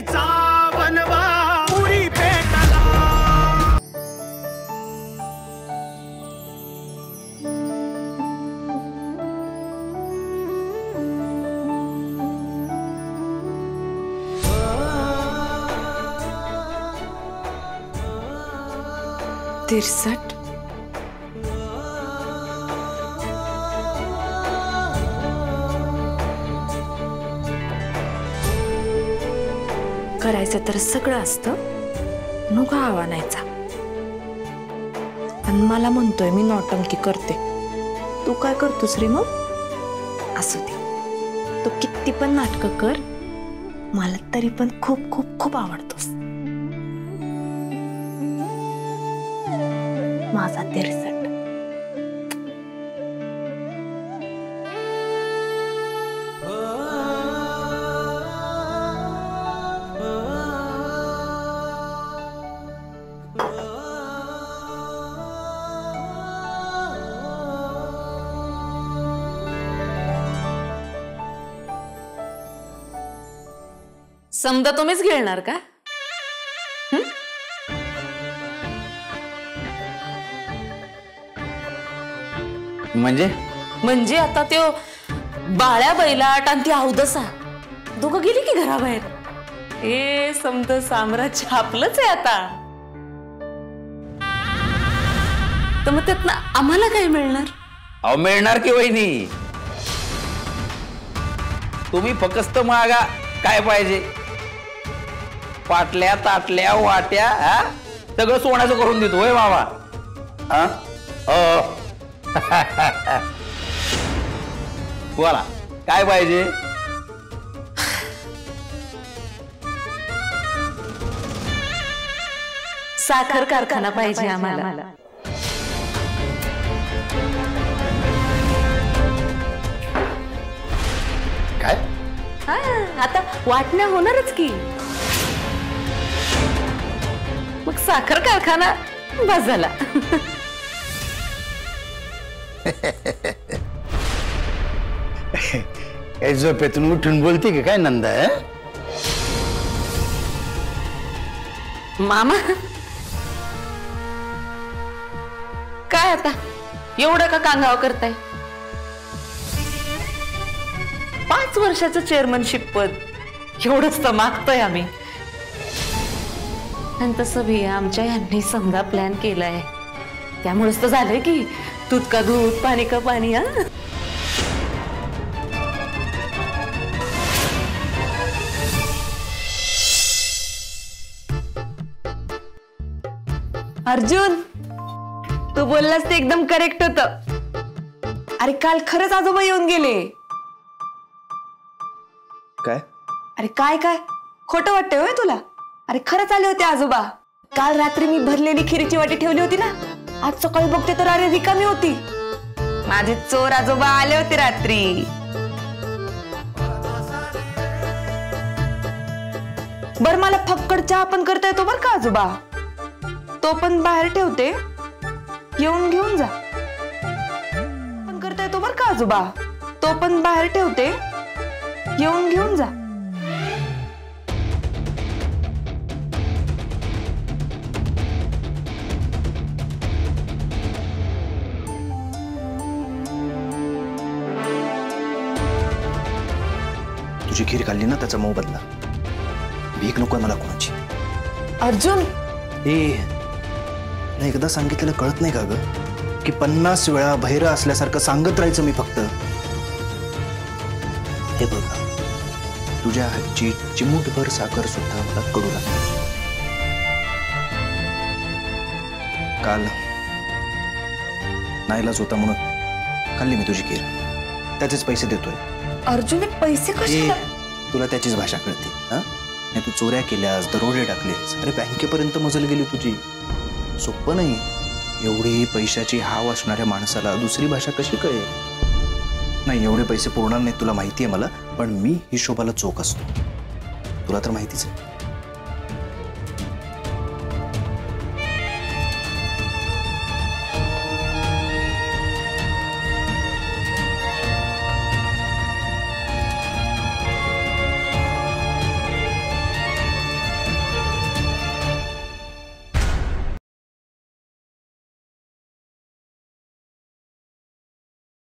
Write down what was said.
प्रेमीचा बनवा पुरी भेटला। तिरसठ करायचं तर सगळं असतं, नको आव्हानायचा। आणि मला म्हणतोय मी नौटंकी करते, तू काय करतोस रे मग? असू दे, तू किती पण नाटकं कर, मला तरी पण खूप खूप खूप आवडतोस माझा तिरसट। समजा तुम्हीच घेणार का? म्हणजे आता त्यो बाळ्या बैलाट आणि ती अवदसा दोघं गेली की घराबाहेर। हे समज साम्राज्य आपलंच आहे आता। तर मग त्यातनं आम्हाला काय मिळणार? अहो मिळणार की वहिनी, तुम्ही फक्त मागा काय पाहिजे, पाटल्या ताटल्या वाट्या सगळं सोन्याचं करून देतो होय बाबा। बोला काय पाहिजे? साखर कारखाना पाहिजे आम्हाला। काय? आता वाटण्या होणारच की, मग साखर कारखाना बस झाला। झोपेतून उठून बोलते की काय नंदा? मामा काय आता एवढं का कांगाव करताय? 5 वर्षाचं चेअरमनशिप पद एवढंच तर मागतोय आम्ही। आणि तसं भी आमच्या यांनी समजा प्लॅन केलाय, त्यामुळेच तर झालंय की दूध का दूध पाणी का पाणी। अर्जुन, तू बोललास ते एकदम करेक्ट होतं। अरे काल खरंच आजोबा येऊन गेले। काय? अरे काय काय खोटं वाटतंय होय तुला? अरे खरंच आले होते आजोबा। काल रात्री मी भरलेली खिरीची वाटी ठेवली होती ना, आज सकाळी बघते तर अरे रिकामी होती। माझे चोर आजोबा आले होते रात्री। बर मला फक्कड चहा पण करता येतो बर का आजोबा, तो पण बाहेर ठेवते, येऊन घेऊन जा। पण करता येतो बर का आजोबा, तो पण बाहेर ठेवते, येऊन घेऊन जा। तुझी खीर खाल्ली ना, त्याचा मोह बदला। भीक नको मला कोणाची। अर्जुन एकदा सांगितलेलं कळत नाही का ग, की 50 वेळा बहिरा असल्यासारखं सांगत राहायचं मी फक्त। हे बघ, तुझ्या हातची चिमूटभर साखर सुद्धा मला कडू लागली। काल नाईलाज होता म्हणून खाल्ली मी तुझी खीर, त्याचेच पैसे देतोय। अर्जुन पैसे कशाला? तुला त्याचीच भाषा कळते हा? नाही तू चोऱ्या केल्यास, दरोडे टाकलेस, अरे बँकेपर्यंत मजल गेली तुझी। सोपं नाही, एवढी पैशाची हाव असणाऱ्या माणसाला दुसरी भाषा कशी कळेल? नाही एवढे पैसे पुरणार नाहीत तुला माहिती आहे मला, पण मी हिशोबाला चोख असतो, तुला तर माहितीच आहे।